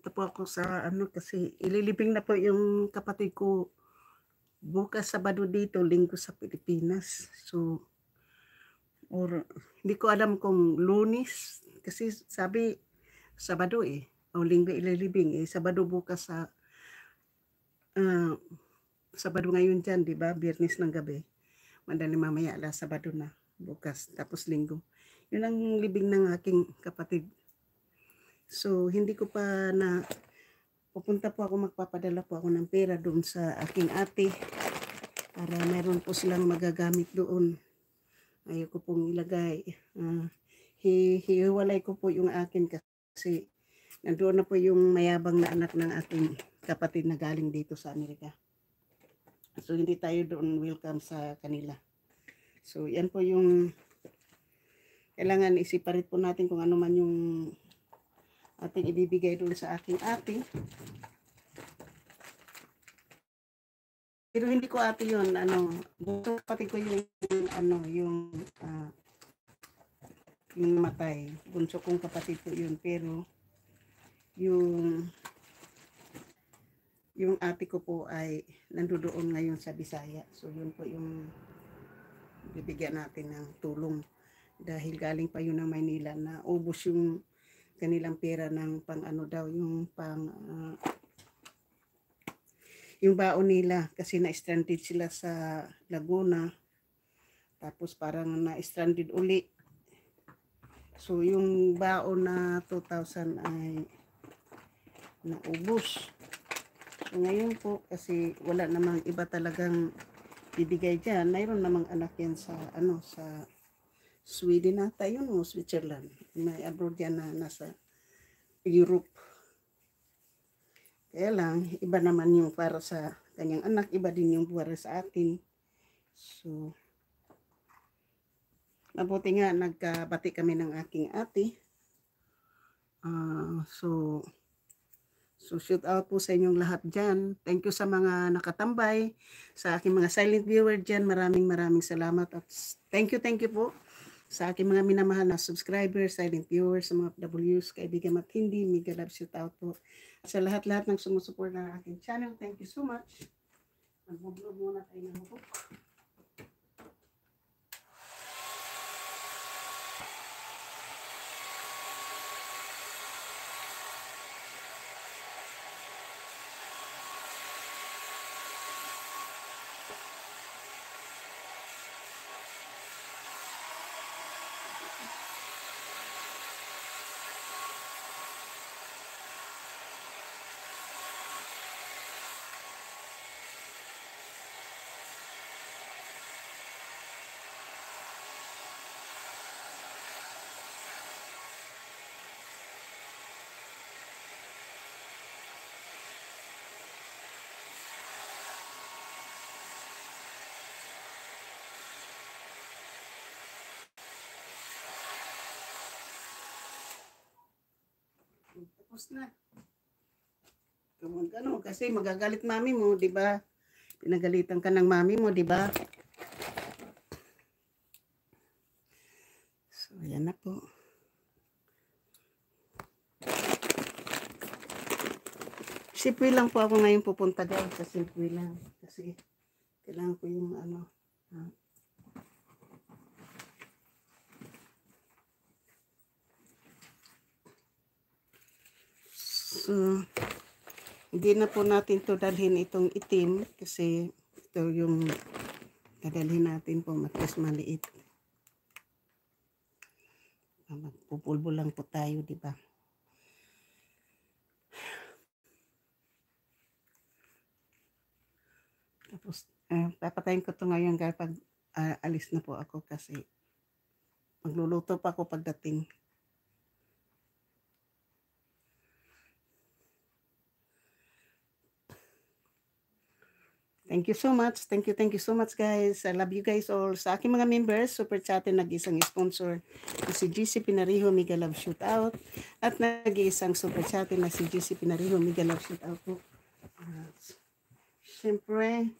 Ito po ako sa ano kasi ililibing na po yung kapatid ko bukas Sabado dito, Linggo sa Pilipinas. So, or hindi ko alam kung Lunes kasi sabi Sabado o Linggo ililibing Sabado bukas sa Sabado ngayon dyan, di ba? Biyernes ng gabi. Madali mamaya Sabado na bukas tapos Linggo. Yun ang libing ng aking kapatid. So, hindi ko pa na pupunta po ako, magpapadala po ako ng pera doon sa aking ate para meron po silang magagamit doon. Ayoko pong ilagay. Hiwalay ko po yung akin kasi nandoon na po yung mayabang na anak ng ating kapatid na galing dito sa Amerika. So, hindi tayo doon welcome sa kanila. So, yan po yung kailangan isiparit po natin kung ano man yung ating ibibigay doon sa aking ate. Pero hindi ko ate yun, bunso kapatid ko yung yung namatay. Bunso kong kapatid ko yun, pero yung ate ko po ay nandoon ngayon sa Bisaya. So yun po yung bibigyan natin ng tulong dahil galing pa yun ng Maynila na ubos yung kanilang pera ng pang daw, yung pang yung baon nila kasi na-stranded sila sa Laguna. Tapos parang na-stranded uli. So yung baon na 2,000 ay naubos. So ngayon po kasi wala namang iba talagang bibigay dyan. Mayroon namang anak yan sa sa Sweden ata yun o Switzerland. May abroad yan na nasa Europe. Kaya lang, iba naman yung para sa kanyang anak, iba din yung para sa atin. So, mabuti nga, nagkabati kami ng aking ate. So shout out po sa inyong lahat dyan. Thank you sa mga nakatambay, sa aking mga silent viewer dyan. Maraming salamat. At thank you po sa aking mga minamahal na subscribers, silent viewers, sa mga W's, kaibigan at hindi, mega love shout out po. Sa lahat-lahat ng sumusuport ng aking channel, thank you so much. Mag-vlog muna tayo ng hukok. Tapos na. Kasi magagalit mami mo, di ba? Pinagalitan ka ng mami mo, di ba? So, yan na po. Sipwi lang po ako ngayon pupunta guys. Sa sipwi lang. Kasi kailangan ko yung So, hindi na po natin to dalhin itong itim kasi ito yung dadalhin natin po mas maliit. Magpupulbo lang po tayo, di ba? Tapos, papatayin ko to ngayon guys pag alis na po ako kasi magluluto pa ako pagdating. Thank you so much. Thank you so much guys. I love you guys all. Sa aking mga members, super chatin nag-isang sponsor na si GC Pinariho, mega love shoot out. At nag-iisang super chatin na si GC Pinariho, mega love shoot out po. Siyempre,